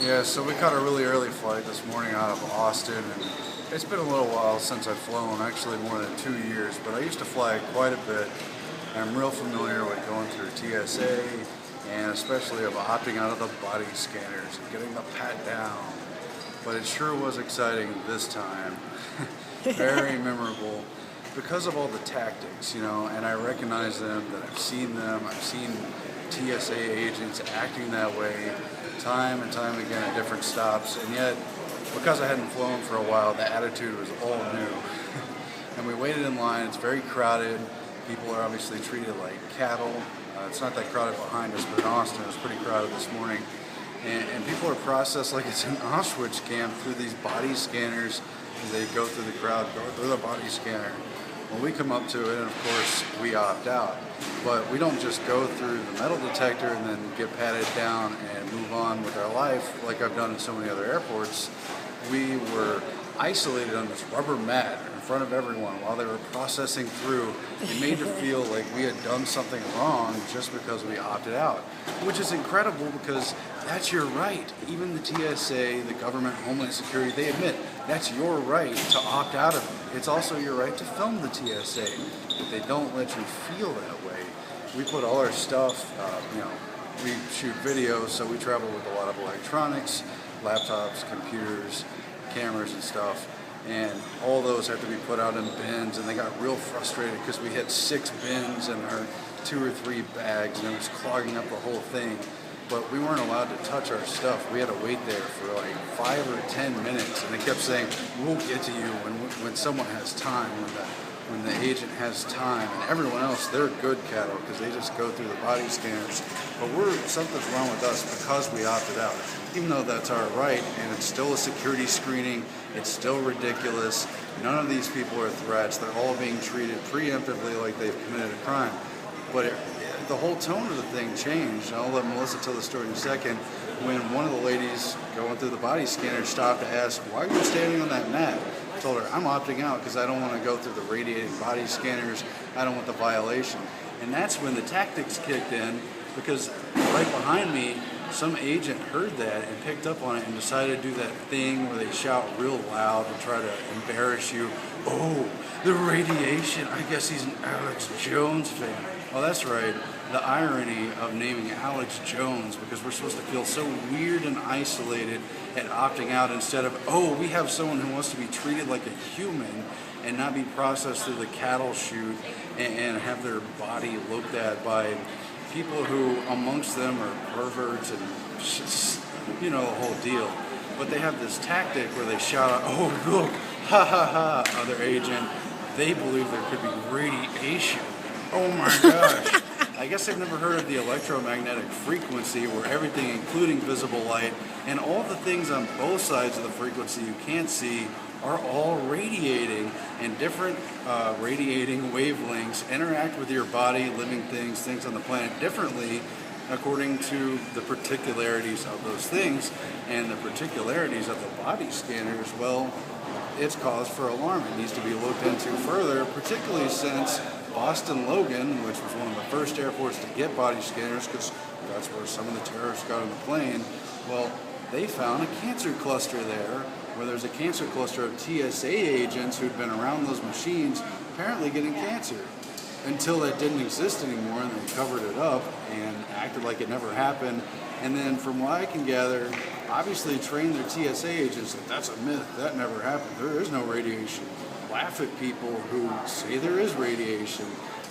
Yeah, so we caught a really early flight this morning out of Austin, and it's been a little while since I've flown, actually more than 2 years, but I used to fly quite a bit. I'm real familiar with going through TSA, and especially of opting out of the body scanners and getting the pat down. But it sure was exciting this time. Very memorable because of all the tactics, and I recognize them, that I've seen them. I've seen TSA agents acting that way time and time again at different stops, and yet because I hadn't flown for a while, the attitude was all new. And we waited in line. It's very crowded. People are obviously treated like cattle. It's not that crowded behind us, but in Austin it was pretty crowded this morning. And people are processed like it's an Auschwitz camp through these body scanners as they go through the crowd, go through the body scanner. Well, we come up to it, and of course we opt out. But we don't just go through the metal detector and then get patted down and move on with our life like I've done in so many other airports. We were isolated on this rubber mat in front of everyone while they were processing through. It made it feel like we had done something wrong just because we opted out, which is incredible because that's your right. Even the TSA, the government, Homeland Security, they admit that's your right to opt out of it. It's also your right to film the TSA, but they don't let you feel that way. We put all our stuff, we shoot videos, so we travel with a lot of electronics, laptops, computers, cameras and stuff, and all those have to be put out in bins, and they got real frustrated because we had 6 bins in our 2 or 3 bags, and it was clogging up the whole thing. But we weren't allowed to touch our stuff. We had to wait there for like 5 or 10 minutes, and they kept saying, we'll get to you when someone has time, when the agent has time. And everyone else, they're good cattle because they just go through the body scanners. But something's wrong with us because we opted out. Even though that's our right, and it's still a security screening, it's still ridiculous. None of these people are threats. They're all being treated preemptively like they've committed a crime. But the whole tone of the thing changed. I'll let Melissa tell the story in a second. When one of the ladies going through the body scanner stopped to ask, why are you standing on that mat? I told her, I'm opting out because I don't want to go through the radiating body scanners. I don't want the violation. And that's when the tactics kicked in, because right behind me, some agent heard that and picked up on it and decided to do that thing where they shout real loud and try to embarrass you. Oh, the radiation. I guess he's an Alex Jones fan. Well, that's right. The irony of naming Alex Jones, because we're supposed to feel so weird and isolated at opting out instead of, oh, we have someone who wants to be treated like a human and not be processed through the cattle chute and have their body looked at by people who amongst them are perverts and just, the whole deal. But they have this tactic where they shout out, oh, look, ha ha ha, other agent. They believe there could be radiation. Oh my gosh. I guess I've never heard of the electromagnetic frequency, where everything, including visible light, and all the things on both sides of the frequency you can't see are all radiating, and different radiating wavelengths interact with your body, living things on the planet differently according to the particularities of those things. And the particularities of the body scanners, well, it's cause for alarm. It needs to be looked into further, particularly since Boston Logan, which was one of the first airports to get body scanners, because that's where some of the terrorists got on the plane, well, they found a cancer cluster there, where there's a cancer cluster of TSA agents who'd been around those machines apparently getting cancer. Until that didn't exist anymore, and they covered it up and acted like it never happened. And then from what I can gather, obviously trained their TSA agents that that's a myth, that never happened, there is no radiation. Laugh at people who say there is radiation.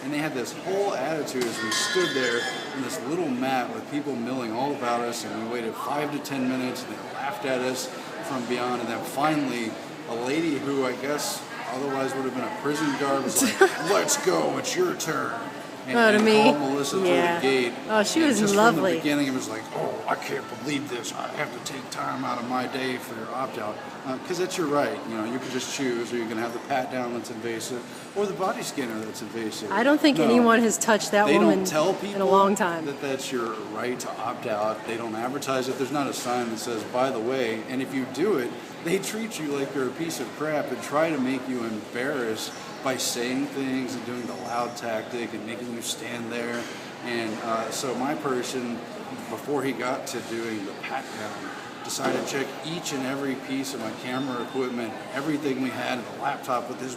And they had this whole attitude as we stood there in this little mat with people milling all about us, and we waited 5 to 10 minutes, and they laughed at us from beyond. And then finally, a lady who I guess otherwise would have been a prison guard was like, let's go, it's your turn. And called Melissa through the gate. Oh, she was just lovely. From the beginning, it was like, oh, I can't believe this. I have to take time out of my day for your opt-out. Because that's your right. You can just choose, or you can have the pat-down that's invasive, or the body scanner that's invasive. I don't think anyone has touched that woman don't tell people in a long time. that that's your right to opt out. They don't advertise it. There's not a sign that says, by the way, and if you do it, they treat you like you're a piece of crap and try to make you embarrassed by saying things and doing the loud tactic and making you stand there. And so my person, before he got to doing the pat down, decided to check each and every piece of my camera equipment, everything we had, the laptop with his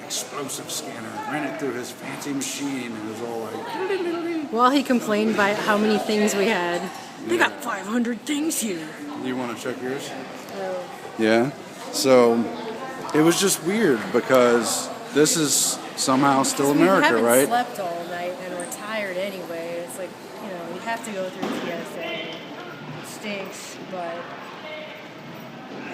explosive scanner, ran it through his fancy machine, and it was all like... While he complained about how many things we had. They got 500 things here. You want to check yours? Oh. Yeah. So it was just weird because this is somehow still America, we right? haven't slept all night and we're tired anyway. It's like, you know, you have to go through TSA. It stinks, but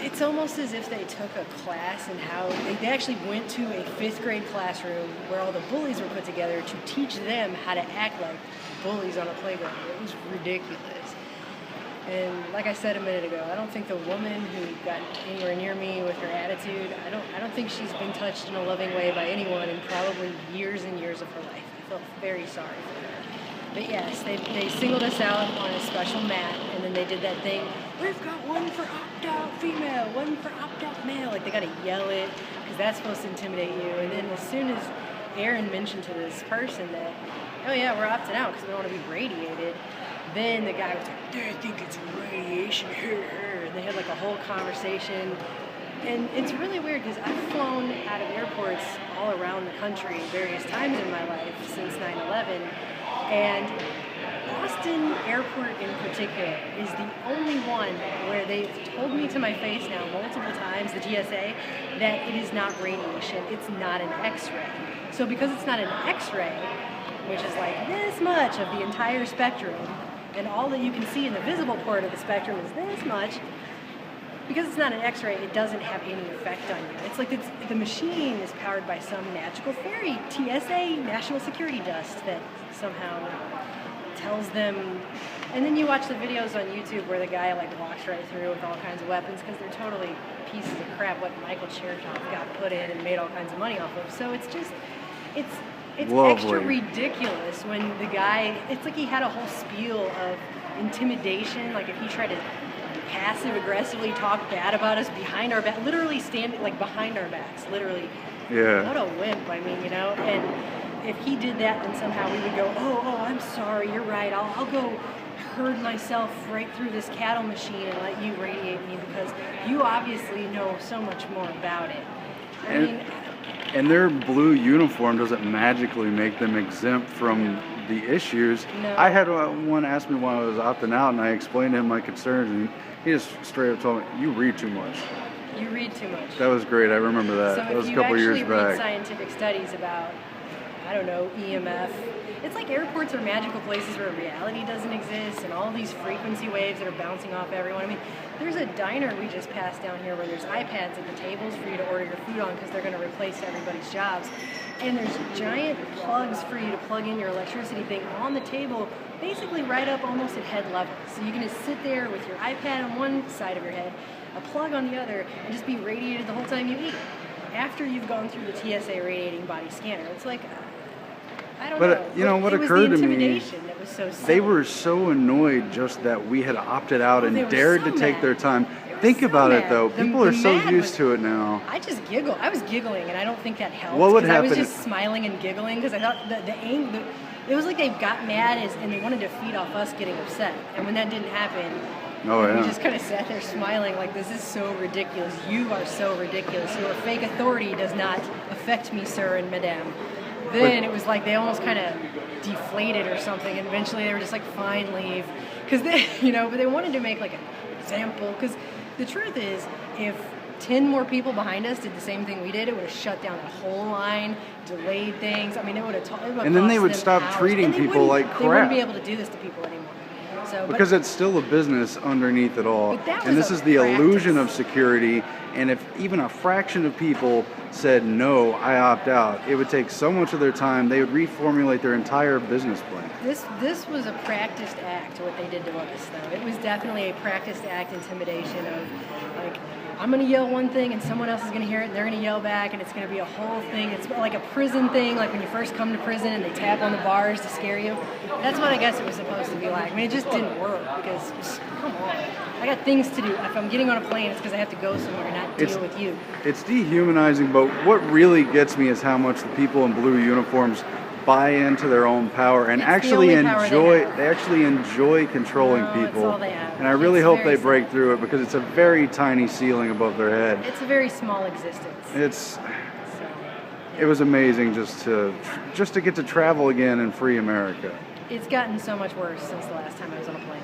it's almost as if they took a class in how they actually went to a 5th grade classroom where all the bullies were put together to teach them how to act like bullies on a playground. It was ridiculous. And like I said a minute ago, I don't think the woman who got anywhere near me with her attitude, I don't think she's been touched in a loving way by anyone in probably years and years of her life. I felt very sorry for her. But yes, they singled us out on a special mat, and then they did that thing, we've got one for opt-out female, one for opt-out male. Like, they got to yell it, because that's supposed to intimidate you. And then as soon as Aaron mentioned to this person that, oh yeah, we're opting out because we don't want to be radiated, then the guy was like, they think it's radiation here. And they had like a whole conversation. And it's really weird because I've flown out of airports all around the country various times in my life since 9/11. And Austin Airport in particular is the only one where they've told me to my face now multiple times, the TSA, that it is not radiation, it's not an X-ray. So because it's not an X-ray, which is like this much of the entire spectrum, and all that you can see in the visible part of the spectrum is this much, because it's not an X-ray, it doesn't have any effect on you. It's like the machine is powered by some magical fairy, TSA, national security dust, that somehow tells them. And then you watch the videos on YouTube where the guy like walks right through with all kinds of weapons because they're totally pieces of crap what Michael Chertoff got put in and made all kinds of money off of. So it's just, it's extra ridiculous when the guy, it's like he had a whole spiel of intimidation, like if he tried to passive aggressively talk bad about us behind our back, literally standing like behind our backs, literally. Yeah. What a wimp, I mean, you know. And if he did that, then somehow we would go, oh, I'm sorry, you're right. I'll go herd myself right through this cattle machine and let you radiate me because you obviously know so much more about it. I mean, and their blue uniform doesn't magically make them exempt from the issues. No. I had one ask me when I was opting out, and I explained to him my concerns, and he just straight up told me, "You read too much." You read too much. That was great. I remember that. So that was a couple years back. if you actually read scientific studies about, I don't know, EMF, it's like airports are magical places where reality doesn't exist and all these frequency waves that are bouncing off everyone. I mean, there's a diner we just passed down here where there's iPads at the tables for you to order your food on because they're going to replace everybody's jobs. And there's giant plugs for you to plug in your electricity thing on the table, basically right up almost at head level. So you can just sit there with your iPad on one side of your head, a plug on the other, and just be radiated the whole time you eat. After you've gone through the TSA radiating body scanner, it's like, I don't know. But you know what occurred to me? That was so silly. They were so annoyed just that we had opted out and dared to take their time. Think so about mad. it though. People are so used to it now. I just giggle. I was giggling, and I don't think that helped. What would happen? I was just smiling and giggling because I thought it was like they got mad and they wanted to feed off us getting upset. And when that didn't happen, we just kind of sat there smiling like, this is so ridiculous. You are so ridiculous. Your fake authority does not affect me, sir and madame. Then it was like they almost kind of deflated or something, and eventually they were just like, fine, leave. Because they, but they wanted to make like an example. Because the truth is, if 10 more people behind us did the same thing we did, it would have shut down the whole line, delayed things. I mean, it would have and then they would stop treating people like crap. They wouldn't be able to do this to people anymore. So, because it's still a business underneath it all. And this is the illusion of security. And if even a fraction of people said, no, I opt out, it would take so much of their time, they would reformulate their entire business plan. This was a practiced act, what they did to us, though. It was definitely a practiced act intimidation of, like, I'm going to yell one thing and someone else is going to hear it and they're going to yell back and it's going to be a whole thing. It's like a prison thing, like when you first come to prison and they tap on the bars to scare you. That's what I guess it was supposed to be like. I mean, it just didn't work because, come on. I got things to do. If I'm getting on a plane, it's because I have to go somewhere and not deal with you. It's dehumanizing, but what really gets me is how much the people in blue uniforms buy into their own power and It's the actually only power they actually enjoy controlling No, it's people. all they have. And I really It's hope very they break sad. through it, because it's a very tiny ceiling above their head. It's a very small existence. It's So, it was amazing just to get to travel again in free America. it's gotten so much worse since the last time I was on a plane.